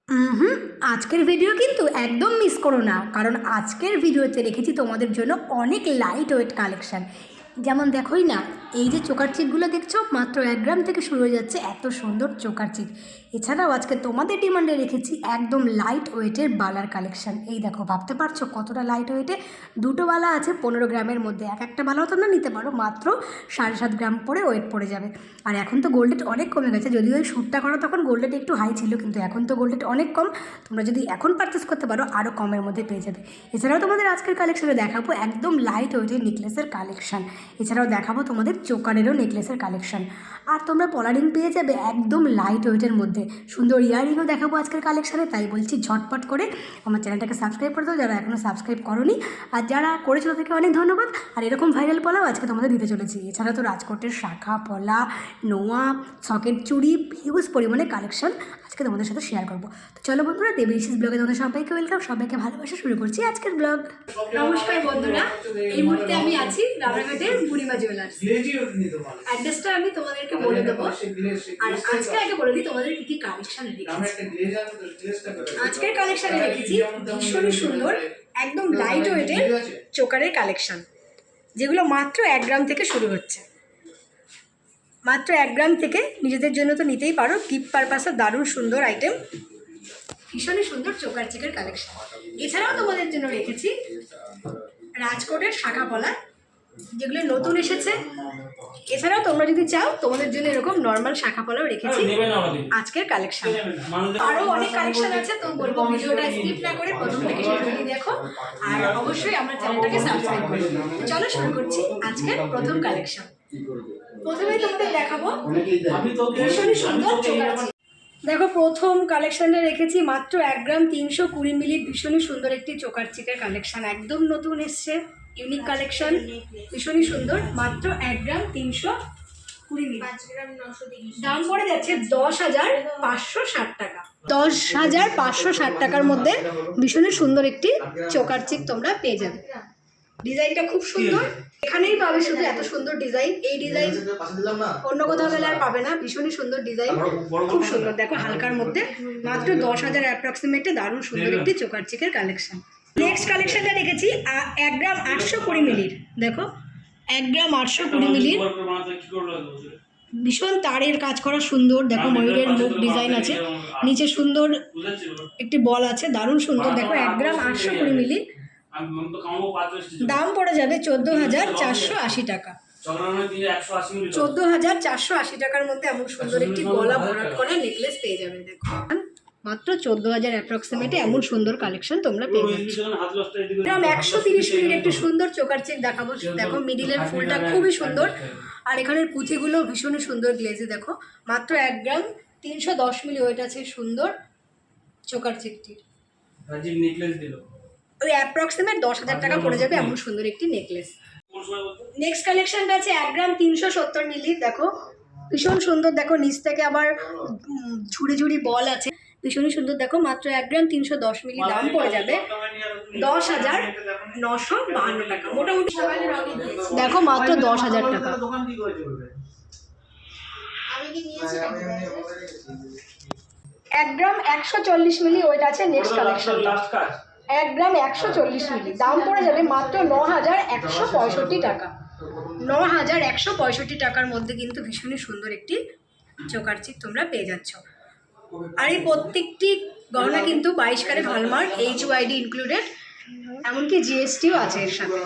হুম। আজকের ভিডিও কিন্তু একদম মিস করো না, কারণ আজকের ভিডিওতে রেখেছি তোমাদের জন্য অনেক লাইট ওয়েট কালেকশান। যেমন দেখোই না, এই যে চোকার চিকগুলো দেখছো, মাত্র 1 গ্রাম থেকে শুরু হয়ে যাচ্ছে এত সুন্দর চোকার চিক। এছাড়াও আজকে তোমাদের ডিমান্ডে রেখেছি একদম লাইট ওয়েটের বালার কালেকশান। এই দেখো, ভাবতে পারছো কতটা লাইট ওয়েটে? দুটো বালা আছে 15 গ্রামের মধ্যে, একটা বালাও তোমরা নিতে পারো, মাত্র 7.5 গ্রাম করে ওয়েট পড়ে যাবে। আর এখন তো গোল্ড রেট অনেক কমে গেছে, যদিও ওই শ্যুটটা করো তখন গোল্ড রেট একটু হাই ছিল, কিন্তু এখন তো গোল্ড রেট অনেক কম। তোমরা যদি এখন পারচেস করতে পারো আরও কমের মধ্যে পেয়ে যাবে। এছাড়াও তোমাদের আজকের কালেকশানে দেখাবো একদম লাইট ওয়েটের নেকলেসের কালেকশান। এছাড়াও দেখাবো তোমাদের চোকারেরও নেকলেসের কালেকশান। আর তোমরা পলারিং পেয়ে যাবে একদম লাইট ওয়েটের মধ্যে। সুন্দর ইয়াররিংও দেখাবো আজকের কালেকশানে, তাই বলছি ঝটপট করে আমার চ্যানেলটাকে সাবস্ক্রাইব করে দাও যারা এখনও সাবস্ক্রাইব করোনি, আর যারা করেছো তাদেরকে অনেক ধন্যবাদ। আর এরকম ভাইরাল পলাও আজকে তোমাদের দিতে চলেছি। এছাড়া তো রাজকোটের শাখা পলা, নোয়া, সকেট চুড়ি, হিউজ পরিমাণে কালেকশন আজকে তোমাদের সাথে শেয়ার করবো। তো চলো বন্ধুরা, দেবীশিস ব্লগে তোমাদের সবাইকে ওয়েলকাম, সবাইকে ভালোবাসা, শুরু করছি আজকের ব্লগ। নমস্কার বন্ধুরা, এই মুহূর্তে আমি আছি রানাঘাটের বুড়িমা জুয়েলার্স। অ্যাড্রেসটা আমি তোমাদেরকে বলে দেবো। আর আজকে আগে বলে দিই তোমাদের কি কি কালেকশন রেখেছি। আজকের কালেকশনে রেখেছি ভীষণই সুন্দর একদম লাইট ওয়েটের চোকারের কালেকশন, যেগুলো মাত্র 1 গ্রাম থেকে শুরু হচ্ছে। মাত্র 1 গ্রাম থেকে নিজেদের জন্য তো নিতেই পারো, গিফট পারপাসে দারুণ সুন্দর আইটেম, ভীষণই সুন্দর চোকার চিকের কালেকশন। এছাড়াও তোমাদের জন্য রেখেছি রাজকোটের শাখা পলা, যেগুলো নতুন এসেছে। এছাড়াও তোমরা যদি চাও তোমাদের জন্য এরকম নর্মাল শাখা পলাও রেখেছি আজকের কালেকশন। আরও অনেক কালেকশন আছে, তো বলবো ভিডিওটা স্কিপ না করে প্রথম থেকে শেষ অবধি দেখো, আর অবশ্যই আমার চ্যানেলটাকে সাবস্ক্রাইব করো। চলো শুরু করছি আজকের প্রথম কালেকশন। প্রথমে তোমাদের দেখাবো ভীষণই সুন্দর চোকার চিক। দেখো, প্রথম কালেকশনে রেখেছি মাত্র 1 গ্রাম 320 মিলি ভীষণই সুন্দর একটি চোকার চিকের কালেকশন, একদম নতুন এসছে, ইউনিক কালেকশন, ভীষণই সুন্দর। মাত্র 1 গ্রাম 320 মিলি, দাম পড়ে যাচ্ছে 10,560 টাকা। 10,560 টাকার মধ্যে ভীষণই সুন্দর একটি চোকার চিক তোমরা পেয়ে যাবে। ডিজাইনটা খুব সুন্দর, এখানেই পাবে শুধু এত সুন্দর ডিজাইন। এই ডিজাইন অন্য কোথাও গেলে আর পাবে না, ভীষণই সুন্দর ডিজাইন, খুব সুন্দর। দেখো হালকার মধ্যে মাত্র 10,000 অ্যাপ্রক্সিমেটে দারুণ সুন্দর একটি চোকার চিকের কালেকশন। নেক্সট কালেকশনটা রেখেছি 1 গ্রাম 820 মিলির। দেখো 1 গ্রাম 820 মিলির, ভীষণ তারের কাজ করা সুন্দর। দেখো ময়ূরের মুখ ডিজাইন আছে, নিচে সুন্দর একটি বল আছে, দারুণ সুন্দর। দেখো 1 গ্রাম 820 মিলি, দাম পড়ে যাবে 14,480 টাকা। 14,480 টাকার মধ্যে এমন সুন্দর একটি গলা ভরাট করা নেকলেস পেয়ে যাবে। দেখো মাত্র 14,000 অ্যাপ্রক্সিমেটে এমন সুন্দর কালেকশন তোমরা পেয়ে যাচ্ছ। 130 মিনিট একটি সুন্দর চোকার চেক দেখাবো। দেখো মিডিলের ফুলটা খুবই সুন্দর, আর এখানের পুঁথিগুলো ভীষণই সুন্দর গ্লেজে। দেখো মাত্র 1 গ্রাম 310 মিলি ওয়েট আছে সুন্দর চোকার চেকটির। ওই অ্যাপ্রক্সিমেট 10,000 টাকা পড়ে যাবে এমন সুন্দর একটি নেকলেস। নেক্সট কালেকশনটা আছে 1 গ্রাম 370 মিলি। দেখো ভীষণ সুন্দর, দেখো নিচ থেকে আবার ঝুড়ি ঝুড়ি বল আছে, ভীষণই সুন্দর। দেখো মাত্র 1 গ্রাম 310 মিলি, দাম পড়ে যাবে 10,952 টাকা। মোটামুটি দেখো মাত্র 10,000 টাকা। 1 গ্রাম 140 মিলি ওয়েট আছে নেক্সট কালেকশন। 1 গ্রাম 140 মিলি, দাম পড়ে যাবে মাত্র 9,165 টাকা। 9,165 টাকার মধ্যে কিন্তু ভীষণই সুন্দর একটি চোকার চিক তোমরা পেয়ে যাচ্ছ। আর এই প্রত্যেকটি গহনা কিন্তু 22 ক্যারেট হলমার্ক, HYD ইনক্লুডেড, এমনকি জিএসটিও আছে এর সাথে।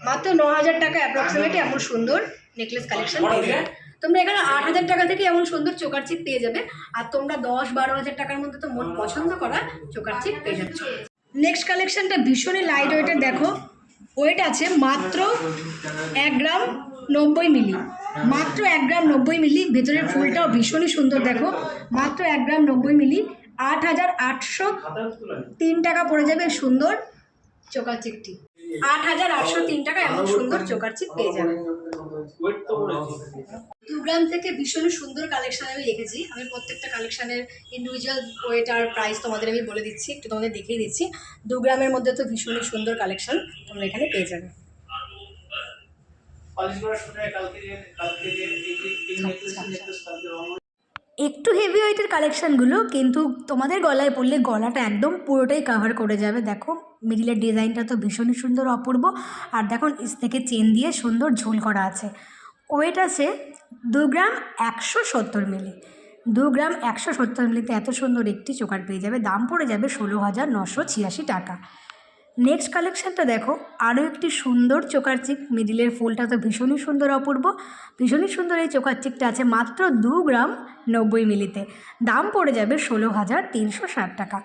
মাত্র 9,000 টাকা অ্যাপ্রক্সিমেটে এমন সুন্দর নেকলেস কালেকশন পেয়ে যাবে। তোমরা এখানে 8,000 টাকা থেকে এমন সুন্দর চোকার চিক পেয়ে যাবে, আর তোমরা 10-12,000 টাকার মধ্যে তো মন পছন্দ করা চোকার চিক পেয়ে যাচ্ছ। নেক্সট কালেকশনটা ভীষণই লাইট ওয়েটের। দেখো ওয়েট আছে মাত্র 1 গ্রাম 90 মিলি, মাত্র 1 গ্রাম 90 মিলি। ভেতরের ফুলটাও ভীষণই সুন্দর। দেখো মাত্র 1 গ্রাম 90 মিলি, 8,803 টাকা পড়ে যাবে সুন্দর চোকার চিকটি। 8,803 টাকা এমন সুন্দর চোকার চিক পেয়ে যাবে। 2 গ্রাম থেকে ভীষণই সুন্দর কালেকশন আমি রেখেছি। আমি প্রত্যেকটা কালেকশানের ইন্ডিভিজুয়াল ওয়েট আর প্রাইস তোমাদের আমি বলে দিচ্ছি, একটু তোমাদের দেখিয়ে দিচ্ছি। 2 গ্রামের মধ্যে তো ভীষণই সুন্দর কালেকশন তোমরা এখানে পেয়ে যাবে। একটু হেভি ওয়েটের কালেকশানগুলো, কিন্তু তোমাদের গলায় পরলে গলাটা একদম পুরোটাই কাভার করে যাবে। দেখো মিডিলের ডিজাইনটা তো ভীষণই সুন্দর অপূর্ব, আর দেখো নিচ থেকে চেন দিয়ে সুন্দর ঝোল করা আছে। ওয়েট আছে 2 গ্রাম 170 মিলি। 2 গ্রাম 170 মিলিতে এত সুন্দর একটি চোকার পেয়ে যাবে। দাম পড়ে যাবে 16,986 টাকা। নেক্সট কালেকশানটা দেখো, আরও একটি সুন্দর চোকার চিক। মিডিলের ফুলটা তো ভীষণই সুন্দর অপূর্ব, ভীষণই সুন্দর এই চোকার চিকটা আছে মাত্র 2 গ্রাম 90 মিলিতে। দাম পড়ে যাবে 16,360 টাকা।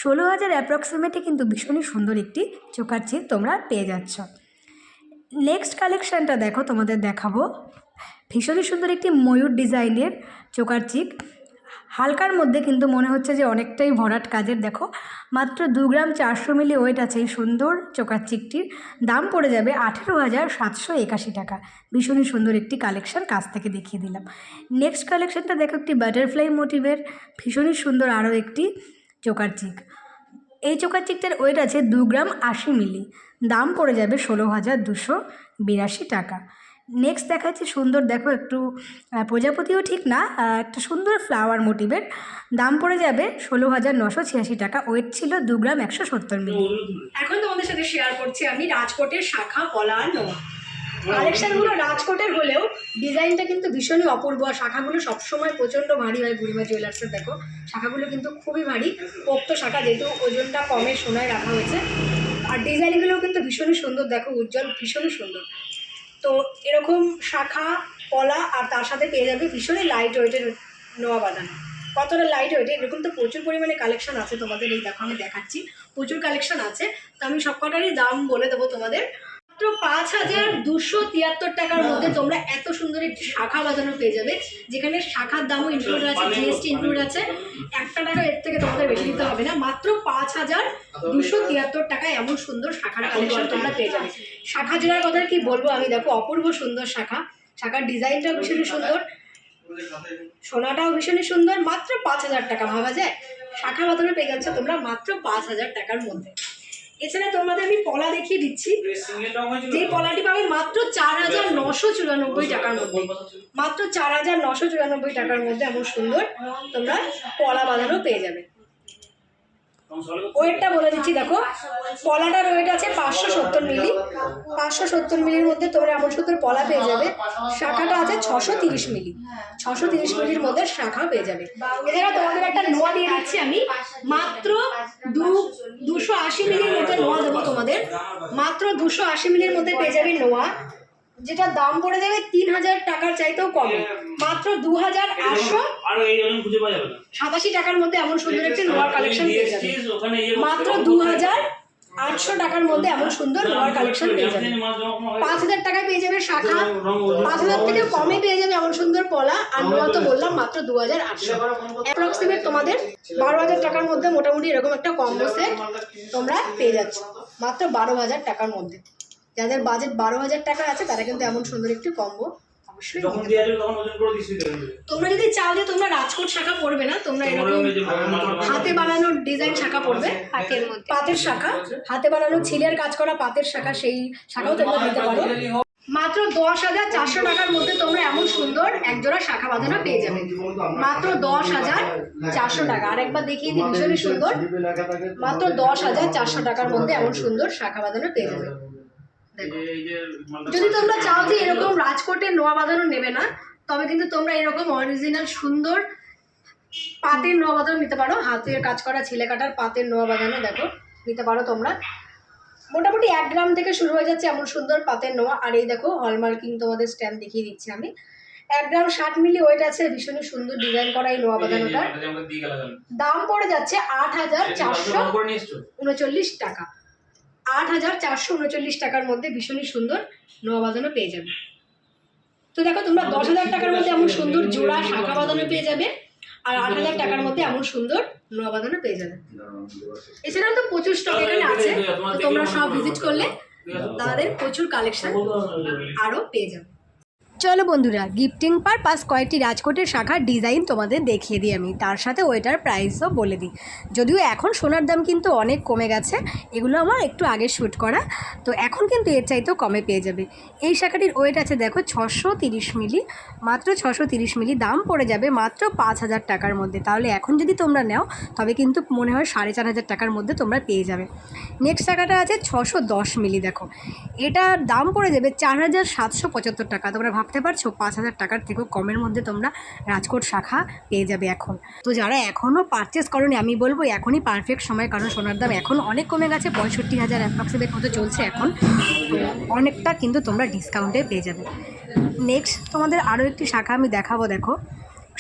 16,000 অ্যাপ্রক্সিমেটে কিন্তু ভীষণই সুন্দর একটি চোকার চিক তোমরা পেয়ে যাচ্ছ। নেক্সট কালেকশানটা দেখো, তোমাদের দেখাবো ভীষণই সুন্দর একটি ময়ূর ডিজাইনের চোকার চিক। হালকার মধ্যে কিন্তু মনে হচ্ছে যে অনেকটাই ভরাট কাজের। দেখো মাত্র 2 গ্রাম 400 মিলি ওয়েট আছে এই সুন্দর চোকার চিকটির। দাম পড়ে যাবে 18,781 টাকা। ভীষণই সুন্দর একটি কালেকশান, কাছ থেকে দেখিয়ে দিলাম। নেক্সট কালেকশানটা দেখো, একটি বাটারফ্লাই মোটিভের ভীষণই সুন্দর আরও একটি চোকার চিক। এই চোকার চিকটার ওয়েট আছে 2 গ্রাম 80 মিলি। দাম পড়ে যাবে 16,282 টাকা। নেক্সট দেখাচ্ছি সুন্দর, দেখো একটু প্রজাপতিও ঠিক না, একটা সুন্দর ফ্লাওয়ার মোটিভের। দাম পড়ে যাবে 16,986 টাকা। ওয়েট ছিল 2 গ্রাম 170 মিলি। এখন তোমাদের সাথে শেয়ার করছি আমি রাজকোটের শাখা, পলা আর নোয়া। কালেকশানগুলো রাজকোটের হলেও ডিজাইনটা কিন্তু ভীষণই অপূর্ব, আর শাখাগুলো সবসময় প্রচণ্ড ভারী হয়। বুড়িমা জুয়েলার্সের দেখো শাখাগুলো কিন্তু খুবই ভারী, পোক্ত শাখা, যেহেতু ওজনটা কমে সোনায় রাখা হয়েছে। আর ডিজাইনগুলোও কিন্তু ভীষণই সুন্দর, দেখো উজ্জ্বল, ভীষণই সুন্দর। তো এরকম শাখা, পলা, আর তার সাথে পেয়ে যাবে ভীষণই লাইট ওয়েটের নোয়া বাঁধানো। কতটা লাইট ওয়েটে, এরকম তো প্রচুর পরিমাণে কালেকশন আছে তোমাদের। এই দেখো আমি দেখাচ্ছি, প্রচুর কালেকশন আছে। তো আমি সবকটারই দাম বলে দেবো তোমাদের। মাত্র 5,273 টাকার মধ্যে তোমরা এত সুন্দর একটি শাখা বাঁধানো পেয়ে যাবে, যেখানে শাখার দামও ইনক্লুড আছে, জিএসটি ইনক্লুড আছে। একটা টাকা এর থেকে তোমাদের বেশি দিতে হবে না। মাত্র 5,273 টাকায় এমন সুন্দর শাখার কালেকশন তোমরা পেয়ে যাবে। শাখা জোড়ার কথা কি বলবো আমি, দেখো অপূর্ব সুন্দর শাখা, শাখার ডিজাইনটাও ভীষণই সুন্দর, সোনাটাও ভীষণই সুন্দর। মাত্র 5,000 টাকা, ভাবা যায়? শাখা বাঁধানো পেয়ে যাচ্ছে তোমরা মাত্র 5,000 টাকার মধ্যে। এছাড়া তোমাদের আমি পলা দেখিয়ে দিচ্ছি, যে পলাটি পাবে মাত্র 4,994 টাকার মধ্যে। মাত্র 4,994 টাকার মধ্যে এমন সুন্দর তোমরা পলা বাঁধানো পেয়ে যাবে। ওয়েটটা বলে দিচ্ছি, দেখো পলাটার ওয়েট আছে 570 মিলি। 570 মিলির মধ্যে তোমরা এমন সুন্দর পলা পেয়ে যাবে। শাখাটা আছে 630 মিলি। 630 মিলির মধ্যে শাখা পেয়ে যাবে। এছাড়া তোমাদের একটা নোয়া দিয়ে দিচ্ছি আমি, মাত্র 280 মিলির মধ্যে নোয়া দেবো তোমাদের। মাত্র 280 মিলির মধ্যে পেয়ে যাবে নোয়া, যেটা দাম পড়ে যাবে 3,000 টাকার চাইতেও কমে। মাত্র 2,887 টাকার মধ্যে এমন সুন্দর একটি নোয়ার কালেকশন পেয়ে যাবে। মাত্র 2,800 টাকার মধ্যে এমন সুন্দর নোয়ার কালেকশন পেয়ে যাবে। 5,000 টাকায় পেয়ে যাবে শাখা, 5,000 থেকে কমে পেয়ে যাবে এমন সুন্দর পলা। আর নোয়া তো বললাম মাত্র 2,800। অ্যাপ্রক্সিমেট তোমাদের 12,000 টাকার মধ্যে মোটামুটি এরকম একটা কম্বো সেট তোমরা পেয়ে যাচ্ছ মাত্র 12,000 টাকার মধ্যে। যাদের বাজেট 12,000 টাকা আছে তারা কিন্তু এমন সুন্দর একটি কম্বো অবশ্যই। তোমরা যদি চাও যে তোমরা রাজকোট শাখা পড়বে না, তোমরা এরকম হাতে বানানো ডিজাইন শাখা পড়বে, পাতের শাখা, হাতে বানানো ছিলের কাজ করা পাতের শাখা, সেই শাখাও তোমরা নিতে পারো। মাত্র 10,400 টাকার মধ্যে তোমরা এমন সুন্দর একজোড়া শাখা বাঁধানো পেয়ে যাবে। মাত্র 10,400 টাকা। আরেকবার দেখিয়ে দিই, ভীষণই সুন্দর। মাত্র 10,400 টাকার মধ্যে এমন সুন্দর শাখা বাঁধানো পেয়ে যাবে। যদি তোমরা চাও যে এরকম রাজকোটের নোয়া বাঁধানো নেবে না, তবে কিন্তু তোমরা এরকম অরিজিনাল সুন্দর পাতের নোয়া বাঁধানো নিতে পারো। হাতের কাজ করা ছিলে কাটার পাতের নোয়া বাঁধানো দেখো নিতে পারো তোমরা। মোটামুটি 1 গ্রাম থেকে শুরু হয়ে যাচ্ছে এমন সুন্দর পাতের নোয়া। আর এই দেখো হলমার্কিং তোমাদের স্ট্যাম্প দেখিয়ে দিচ্ছি আমি। 1 গ্রাম 60 মিলি ওয়েট আছে, ভীষণই সুন্দর ডিজাইন করা এই নোয়া বাঁধানোটা। দাম পড়ে যাচ্ছে 8,439 টাকা। 8,439 টাকার মধ্যে ভীষণই সুন্দর নোয়া বাঁধানো পেয়ে যাবে। তো দেখো তোমরা 10,000 টাকার মধ্যে এমন সুন্দর জোড়া শাখা বাঁধানো পেয়ে যাবে, আর 8,000 টাকার মধ্যে এমন সুন্দর নোয়া বাঁধানো পেয়ে যাবে। এছাড়াও তো প্রচুর স্টক এখানে আছে, তো তোমরা সব ভিজিট করলে তাদের প্রচুর কালেকশন আরও পেয়ে যাবে। চলো বন্ধুরা, গিফটিং পারপাস কয়েকটি রাজকোটের শাখার ডিজাইন তোমাদের দেখিয়ে দিই আমি, তার সাথে ওইটার প্রাইসও বলে দিই। যদিও এখন সোনার দাম কিন্তু অনেক কমে গেছে, এগুলো আমার একটু আগে শ্যুট করা, তো এখন কিন্তু এর চাইতেও কমে পেয়ে যাবে। এই শাখাটির ওয়েট আছে দেখো 630 মিলি, মাত্র 630 মিলি, দাম পড়ে যাবে মাত্র 5000 টাকার মধ্যে। তাহলে এখন যদি তোমরা নাও তবে কিন্তু মনে হয় 4500 টাকার মধ্যে তোমরা পেয়ে যাবে। নেক্সট শাখাটা আছে 610 মিলি, দেখো এটার দাম পড়ে যাবে 4775 টাকা। তোমরা ভাবতে পারছো 5000 টাকার থেকেও কমের মধ্যে তোমরা রাজকোট শাখা পেয়ে যাবে এখন। তো যারা এখনও পারচেস করোনি আমি বলবো এখনই পারফেক্ট সময়, কারণ সোনার দাম এখন অনেক কমে গেছে, 65,000 অ্যাপ্রক্সিমেট মতো চলছে এখন, অনেকটা কিন্তু তোমরা ডিসকাউন্টে পেয়ে যাবে। নেক্সট তোমাদের আরও একটি শাখা আমি দেখাবো। দেখো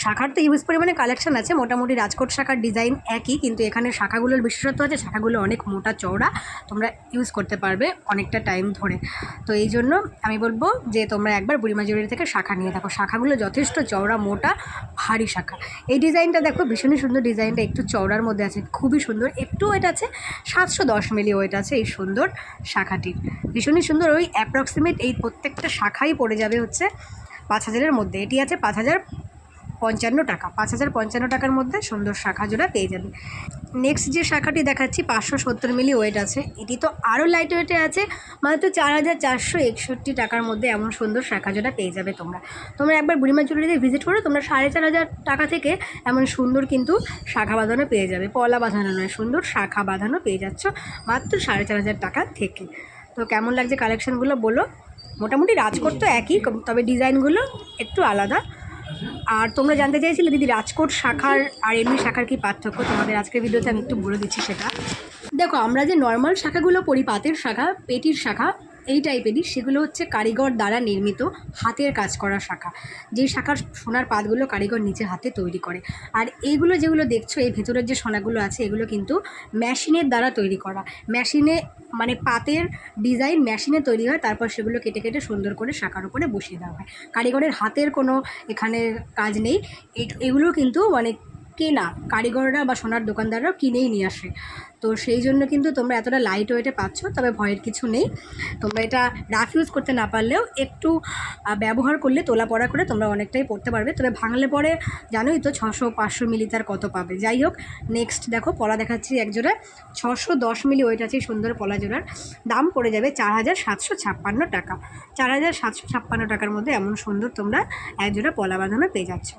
শাখার তো ইউজ পরিমাণে কালেকশন আছে, মোটামুটি রাজকোট শাখার ডিজাইন একই, কিন্তু এখানে শাখাগুলোর বিশেষত্ব আছে শাখাগুলো অনেক মোটা চওড়া, তোমরা ইউজ করতে পারবে অনেকটা টাইম ধরে। তো এই জন্য আমি বলবো যে তোমরা একবার বুড়িমা জুয়েলারি থেকে শাখা নিয়ে দেখো, শাখাগুলো যথেষ্ট চওড়া, মোটা, ভারী শাখা। এই ডিজাইনটা দেখো ভীষণই সুন্দর, ডিজাইনটা একটু চওড়ার মধ্যে আছে, খুবই সুন্দর। একটু ওয়েট আছে 710 মিলি ওয়েট আছে এই সুন্দর শাখাটির, ভীষণই সুন্দর। ওই অ্যাপ্রক্সিমেট এই প্রত্যেকটা শাখাই পড়ে যাবে হচ্ছে 5000-এর মধ্যে। এটি আছে 5055 টাকা, 5055 টাকার মধ্যে সুন্দর শাখা জোড়া পেয়ে যাবে। নেক্সট যে শাখাটি দেখাচ্ছি 570 মিলি ওয়েট আছে, এটি তো আরও লাইট ওয়েটে আছে, মাত্র 4461 টাকার মধ্যে এমন সুন্দর শাখা জোড়া পেয়ে যাবে তোমরা। তোমরা একবার বুড়িমা জুয়েলারিতে ভিজিট করো, তোমরা 4500 টাকা থেকে এমন সুন্দর কিন্তু শাখা বাঁধানো পেয়ে যাবে, পলা বাঁধানো নয়, সুন্দর শাখা বাঁধানো পেয়ে যাচ্ছ মাত্র 4500 টাকা থেকে। তো কেমন লাগছে কালেকশানগুলো বলো। মোটামুটি রাজকোট তো একই, তবে ডিজাইনগুলো একটু আলাদা। আর তোমরা জানতে চাইছিলে দিদি রাজকোট শাখার আর এমনি শাখার কি পার্থক্য, তোমাদের আজকের ভিডিওতে আমি একটু বলে দিচ্ছি সেটা। দেখো আমরা যে নর্মাল শাখাগুলো পড়ি, পাতের শাখা, পেটির শাখা, এই টাইপেরই, সেগুলো হচ্ছে কারিগর দ্বারা নির্মিত হাতের কাজ করা শাখা, যেই শাখার সোনার পাতগুলো কারিগর নিচে হাতে তৈরি করে। আর এইগুলো যেগুলো দেখছো এই ভেতরের যে সোনাগুলো আছে এগুলো কিন্তু মেশিনের দ্বারা তৈরি করা, মেশিনে মানে পাতের ডিজাইন মেশিনে তৈরি হয়, তারপর সেগুলো কেটে কেটে সুন্দর করে শাখার উপরে বসিয়ে দেওয়া হয়। কারিগরের হাতের কোনো এখানে কাজ নেই, এগুলো কিন্তু মানে কেনা, কারিগররা বা সোনার দোকানদাররাও কিনেই নিয়ে আসে। তো সেই জন্য কিন্তু তোমরা এতটা লাইট ওয়েটে পাচ্ছ, তবে ভয়ের কিছু নেই। তোমরা এটা রাফ ইউজ করতে না পারলেও একটু ব্যবহার করলে, তোলা পড়া করে তোমরা অনেকটাই পড়তে পারবে। তবে ভাঙলে পরে জানোই তো 600-500 মিলি তার কত পাবে। যাই হোক, নেক্সট দেখো পলা দেখাচ্ছি একজোড়া 610 মিলি ওয়েট আছে সুন্দর পলা জোড়ার, দাম পড়ে যাবে 4756 টাকা। 4756 টাকার মধ্যে এমন সুন্দর তোমরা একজোড়া পলা বাঁধানো পেয়ে যাচ্ছ।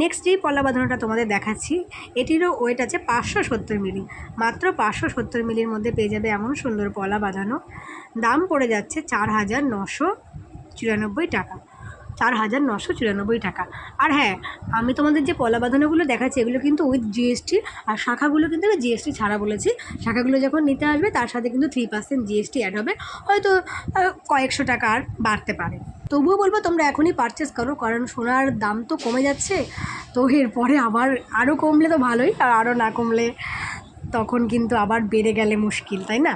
নেক্সট যেই পলা বাঁধানোটা তোমাদের দেখাচ্ছি এটিরও ওয়েট আছে 570 মিলি, মাত্র 570 মিলির মধ্যে পেয়ে যাবে এমন সুন্দর পলা বাঁধানো, দাম পড়ে যাচ্ছে 4994 টাকা, 4994 টাকা। আর হ্যাঁ, আমি তোমাদের যে পলা বাঁধানোগুলো দেখাচ্ছি এগুলো কিন্তু উইথ জিএসটি, আর শাখাগুলো কিন্তু আমি জিএসটি ছাড়া বলেছি। শাখাগুলো যখন নিতে আসবে তার সাথে কিন্তু 3% জিএসটি অ্যাড হবে, হয়তো কয়েকশো টাকা আর বাড়তে পারে। তবুও বলবো তোমরা এখনই পারচেস করো, কারণ সোনার দাম তো কমে যাচ্ছে, তো এরপরে আবার আরও কমলে তো ভালোই, আর আরও না কমলে তখন কিন্তু আবার বেড়ে গেলে মুশকিল, তাই না?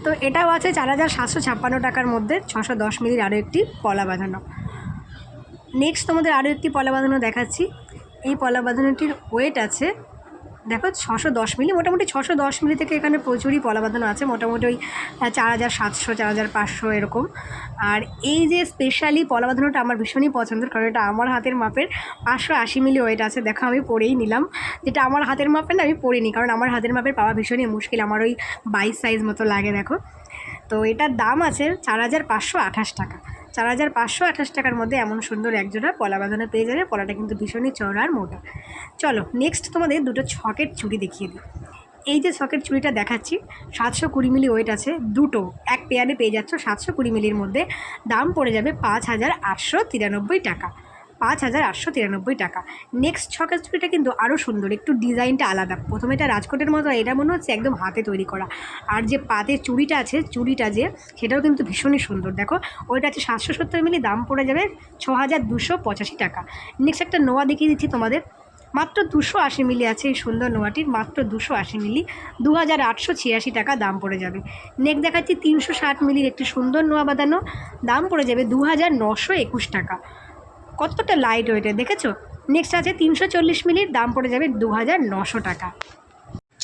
তো এটাও আছে 4756 টাকার মধ্যে 610 মিলির আরও একটি পলা বাঁধানো। নেক্সট তোমাদের আরও একটি পলা বাঁধানো দেখাচ্ছি। এই পলা বাঁধানোটির ওয়েট আছে দেখো 610 মিলি, মোটামুটি 610 মিলি থেকে এখানে প্রচুরই পলা বাঁধানো আছে, মোটামুটি ওই 4700, 4500 এরকম। আর এই যে স্পেশালি পলা বাঁধানোটা আমার ভীষণই পছন্দের, কারণ এটা আমার হাতের মাপের, 580 মিলি ওয়েট আছে। দেখো আমি পরেই নিলাম, যেটা আমার হাতের মাপের না আমি পরিনি, কারণ আমার হাতের মাপের পাওয়া ভীষণই মুশকিল, আমার ওই 22 সাইজ মতো লাগে। দেখো তো এটার দাম আছে 4528 টাকা, 4528 টাকার মধ্যে এমন সুন্দর একজোড়া পলা বাঁধানো পেয়ে যাবে। পলাটা কিন্তু ভীষণই চওড়া আর মোটা। চলো নেক্সট তোমাদের দুটো ছকের চুড়ি দেখিয়ে দিই। এই যে ছকের চুড়িটা দেখাচ্ছি 720 মিলি ওয়েট আছে, দুটো এক পেয়ারে পেয়ে যাচ্ছ 720 মিলির মধ্যে, দাম পড়ে যাবে 5893 টাকা, 5893 টাকা। নেক্সট ছকের চুড়িটা কিন্তু আরও সুন্দর, একটু ডিজাইনটা আলাদা। প্রথমে এটা রাজকোটের মতো, এটা মনে হচ্ছে একদম হাতে তৈরি করা। আর যে পাতের চুড়িটা আছে, চুড়িটা যে সেটাও কিন্তু ভীষণই সুন্দর। দেখো ওইটা আছে 770 মিলি, দাম পড়ে যাবে 6285 টাকা। নেক্সট একটা নোয়া দেখিয়ে দিচ্ছি তোমাদের, মাত্র 280 মিলি আছে এই সুন্দর নোয়াটির, মাত্র 280 মিলি, 2886 টাকা দাম পড়ে যাবে। নেক্সট দেখাচ্ছি 360 মিলির একটি সুন্দর নোয়া বাঁধানো, দাম পড়ে যাবে 2921 টাকা। কতটা লাইট ওয়েটের দেখেছো। নেক্সট আছে 340 মিলির, দাম পড়ে যাবে 2900 টাকা।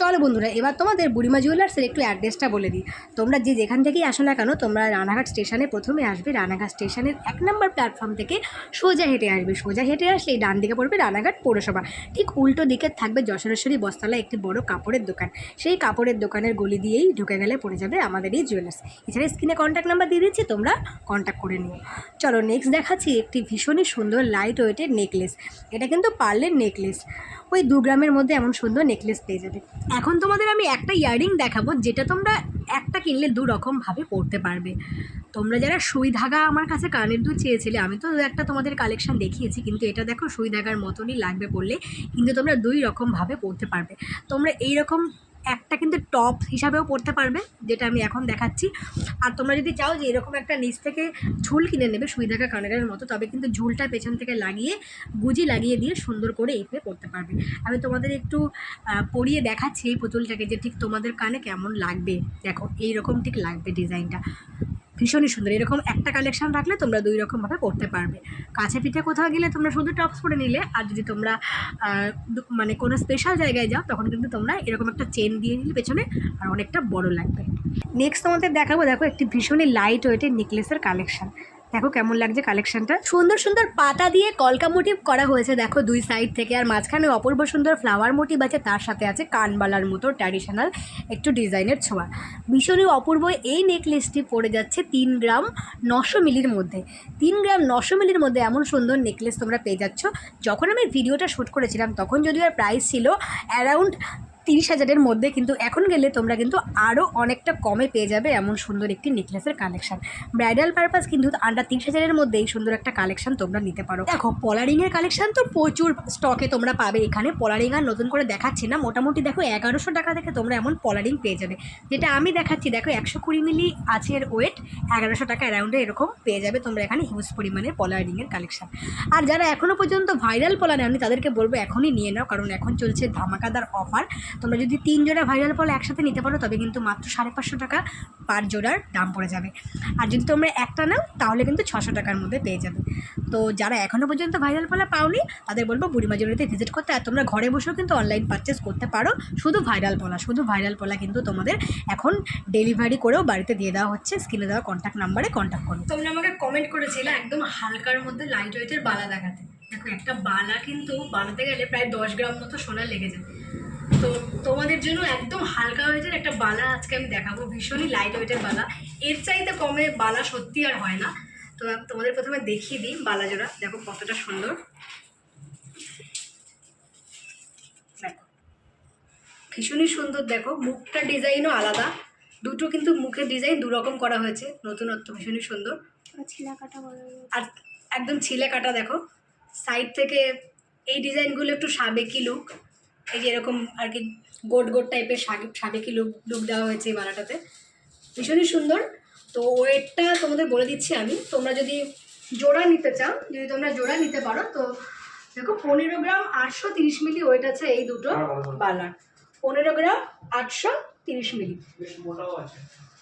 চলো বন্ধুরা, এবার তোমাদের বুড়িমা জুয়েলার্সের একটু অ্যাড্রেসটা বলে দিই। তোমরা যে যেখান থেকেই আসো না কেন, তোমরা রানাঘাট স্টেশনে প্রথমে আসবে। রানাঘাট স্টেশনের 1 নম্বর প্ল্যাটফর্ম থেকে সোজা হেঁটে আসবে। সোজা হেঁটে আসলে ডান দিকে পড়বে রানাঘাট পৌরসভা। ঠিক উল্টো দিকে থাকবে যশোরেশ্বরী বস্ত্রালয়, একটি বড় কাপড়ের দোকান। সেই কাপড়ের দোকানের গলি দিয়েই ঢুকে গেলে পড়ে যাবে আমাদের এই জুয়েলার্স। এছাড়া স্ক্রিনে কন্ট্যাক্ট নাম্বার দিয়ে দিচ্ছি, তোমরা কন্ট্যাক্ট করে নিও। চলো নেক্সট দেখাচ্ছি একটি ভীষণই সুন্দর লাইট ওয়েটের নেকলেস। এটা কিন্তু পার্লের নেকলেস, ওই 2 গ্রামের মধ্যে এমন সুন্দর নেকলেস পেয়ে যাবে। এখন তোমাদের আমি একটা ইয়াররিং দেখাবো, যেটা তোমরা একটা কিনলে 2 রকমভাবে পরতে পারবে। তোমরা যারা সুই ধাগা আমার কাছে কানের দুল চেয়েছিলে, আমি তো একটা তোমাদের কালেকশন দেখিয়েছি, কিন্তু এটা দেখো সুই ধাগার মতনই লাগবে পরলে, কিন্তু তোমরা 2 রকমভাবে পরতে পারবে। তোমরা এইরকম একটা কিন্তু টপ হিসাবেও পরতে পারবে, যেটা আমি এখন দেখাচ্ছি। আর তোমরা যদি চাও যে এরকম একটা নিচ থেকে ঝুল কিনে নেবে সুই ধাগা কানের মতো, তবে কিন্তু ঝুলটা পেছন থেকে লাগিয়ে গুজি লাগিয়ে দিয়ে সুন্দর করে এইভাবে পরতে পারবে। আমি তোমাদের একটু পরিয়ে দেখাচ্ছি এই পুতুলটাকে, যে ঠিক তোমাদের কানে কেমন লাগবে। দেখো এইরকম ঠিক লাগবে ডিজাইনটা, ভীষণই সুন্দর। এরকম একটা কালেকশন রাখলে তোমরা 2 রকমভাবে পরতে পারবে। কাছে পিঠে কোথাও গেলে তোমরা শুধু টপস পরে নিলে, আর যদি তোমরা মানে কোনো স্পেশাল জায়গায় যাও, তখন কিন্তু তোমরা এরকম একটা চেন দিয়ে নিলে পেছনে, আর অনেকটা বড় লাগবে। নেক্সট তোমাদের দেখাবো, দেখো একটি ভীষণই লাইট ওয়েটের নেকলেসের কালেকশন। দেখো কেমন লাগছে কালেকশনটা, সুন্দর সুন্দর পাতা দিয়ে কলকা মোটিভ করা হয়েছে দেখো 2 সাইড থেকে, আর মাঝখানে অপূর্ব সুন্দর ফ্লাওয়ার মোটিভ আছে, তার সাথে আছে কানবালার মতো ট্র্যাডিশনাল একটু ডিজাইনের ছোঁয়া। ভীষণই অপূর্ব এই নেকলেসটি পড়ে যাচ্ছে 3 গ্রাম 900 মিলির মধ্যে। 3 গ্রাম 900 মিলির মধ্যে এমন সুন্দর নেকলেস তোমরা পেয়ে যাচ্ছ। যখন আমি ভিডিওটা শ্যুট করেছিলাম তখন যদিও আর প্রাইস ছিল অ্যারাউন্ড 30,000-এর মধ্যে, কিন্তু এখন গেলে তোমরা কিন্তু আরও অনেকটা কমে পেয়ে যাবে এমন সুন্দর একটি নেকলেসের কালেকশন। ব্রাইডাল পারপাস কিন্তু আন্ডার 30,000-এর মধ্যে এই সুন্দর একটা কালেকশন তোমরা নিতে পারো। দেখো পলারিংয়ের কালেকশন তো প্রচুর স্টকে তোমরা পাবে এখানে। পলারিং আর নতুন করে দেখাচ্ছি না, মোটামুটি দেখো 1100 টাকা থেকে তোমরা এমন পলারিং পেয়ে যাবে। যেটা আমি দেখাচ্ছি দেখো 120 মিলি আছে এর ওয়েট, 1100 টাকা অ্যারাউন্ডে এরকম পেয়ে যাবে তোমরা এখানে হিউজ পরিমাণে পলারিংয়ের কালেকশন। আর যারা এখনও পর্যন্ত ভাইরাল পলা নেওনি তাদেরকে বলবো এখনই নিয়ে নাও, কারণ এখন চলছে ধামাকাদার অফার। তোমরা যদি 3 জোড়া ভাইরাল পলা একসাথে নিতে পারো, তবে কিন্তু মাত্র 550 টাকা পার জোড়ার দাম পড়ে যাবে। আর যদি তোমরা একটা নাও তাহলে কিন্তু 600 টাকার মধ্যে পেয়ে যাবে। তো যারা এখনও পর্যন্ত ভাইরাল পলা পাওনি তাদের বলবো বুড়িমা জুয়েলারিতে ভিজিট করতে। আর তোমরা ঘরে বসেও কিন্তু অনলাইন পারচেস করতে পারো। শুধু ভাইরাল পলা কিন্তু তোমাদের এখন ডেলিভারি করেও বাড়িতে দিয়ে দেওয়া হচ্ছে। স্ক্রিনে দেওয়া কন্ট্যাক্ট নাম্বারে কন্ট্যাক্ট করো। তোমরা আমাকে কমেন্ট করেছিলে একদম হালকার মধ্যে লাইট ওয়েটের বালা দেখাতে। দেখো একটা বালা কিন্তু বানাতে গেলে প্রায় 10 গ্রাম মতো সোনা লেগে যাবে। তো তোমাদের জন্য একদম হালকা ওয়েটের একটা বালা আজকে আমি দেখাবো, ভীষণই লাইট ওয়েটের বালা। এর চাইতে কমে বালা সত্যি আর হয় না। তো তোমাদের প্রথমে দেখিয়ে দিই বালা জোড়া, দেখো কতটা সুন্দর। দেখো ভীষণই সুন্দর, দেখো মুখটার ডিজাইনও আলাদা, দুটো কিন্তু মুখের ডিজাইন 2 রকম করা হয়েছে, নতুনত্ব ভীষণই সুন্দর। আর একদম ছিলে কাটা, দেখো সাইড থেকে এই ডিজাইনগুলো একটু সাবেকি লুক, এই যে এরকম আর কি গোট গোট টাইপের সাবেকি লুক দেওয়া হয়েছে এই বালাটাতে, ভীষণই সুন্দর। তো ওয়েটটা তোমাদের বলে দিচ্ছি আমি, তোমরা যদি জোড়া নিতে চাও, যদি তোমরা জোড়া নিতে পারো, তো দেখো 15 গ্রাম 830 মিলি ওয়েট আছে এই দুটো বালার। 15 গ্রাম 830 মিলি,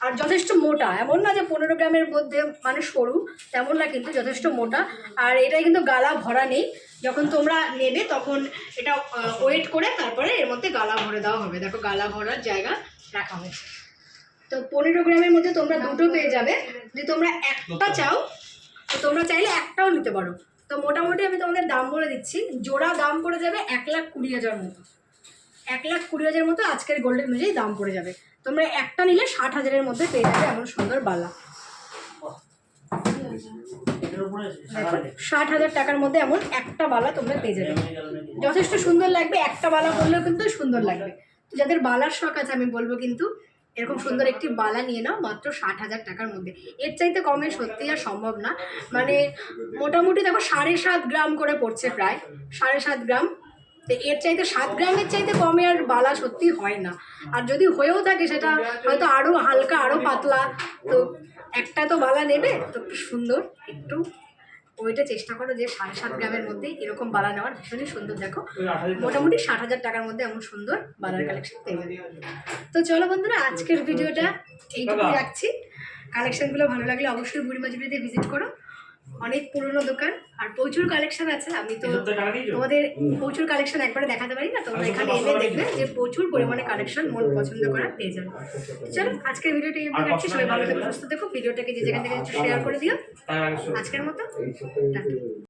আর যথেষ্ট মোটা, এমন না যে 15 গ্রামের মধ্যে মানে সরু, তেমন না, কিন্তু যথেষ্ট মোটা। আর এটাই কিন্তু গালা ভরা নেই, যখন তোমরা নেবে তখন এটা ওয়েট করে তারপরে এর মধ্যে গালা ভরে দেওয়া হবে। দেখো গালা ভরার জায়গা রাখা হয়েছে। তো 15 গ্রামের মধ্যে তোমরা দুটো পেয়ে যাবে। যদি তোমরা একটা চাও তো তোমরা চাইলে একটাও নিতে পারো। তো মোটামুটি আমি তোমাদের দাম বলে দিচ্ছি, জোড়া দাম পড়ে যাবে 1,20,000 মতো, 1,20,000 মতো আজকের গোল্ডের অনুযায়ী দাম পড়ে যাবে। তোমরা একটা নিলে 60,000-এর মধ্যে পেয়ে যাবে এমন সুন্দর বালা। 60,000 টাকার মধ্যে এমন একটা বালা তোমরা পেয়ে যাবে, যথেষ্ট সুন্দর লাগবে। একটা বালা করলেও কিন্তু সুন্দর লাগবে। তো যাদের বালার শখ আছে আমি বলবো কিন্তু এরকম সুন্দর একটি বালা নিয়ে নাও মাত্র 60,000 টাকার মধ্যে। এর চাইতে কমে সত্যি আর সম্ভব না। মানে মোটামুটি দেখো 7.5 গ্রাম করে পড়ছে, প্রায় 7.5 গ্রাম। তো এর চাইতে 7 গ্রামের চাইতে কমে আর বালা সত্যি হয় না। আর যদি হয়েও থাকে সেটা হয়তো আরও হালকা, আরও পাতলা। তো একটা তো বালা নেবে তো সুন্দর একটু ওইটা চেষ্টা করো যে 7.5 গ্রামের মধ্যেই এরকম বালা নেওয়ার, ভীষণই সুন্দর। দেখো মোটামুটি 60,000 টাকার মধ্যে এমন সুন্দর বালার কালেকশন পেয়ে যাবে। তো চলো বন্ধুরা, আজকের ভিডিওটা এইটুকুই রাখছি। কালেকশনগুলো ভালো লাগলে অবশ্যই বুড়িমা জুয়েলারিতে ভিজিট করো। অনেক পুরনো দোকান আর প্রচুর কালেকশন আছে। আমি তো তোমাদের প্রচুর কালেকশন একবারে দেখাতে পারি না, তোমরা এখানে এলে দেখবে যে প্রচুর পরিমাণে কালেকশন মন পছন্দ করা পেয়ে যাবে। চলো আজকের ভিডিওটা এই অবধি রাখছি, সবাই ভালো থেকো সুস্থ থেকো, ভিডিওটাকে যে যেখান থেকে শেয়ার করে দিও। আজকের মতো টাটা।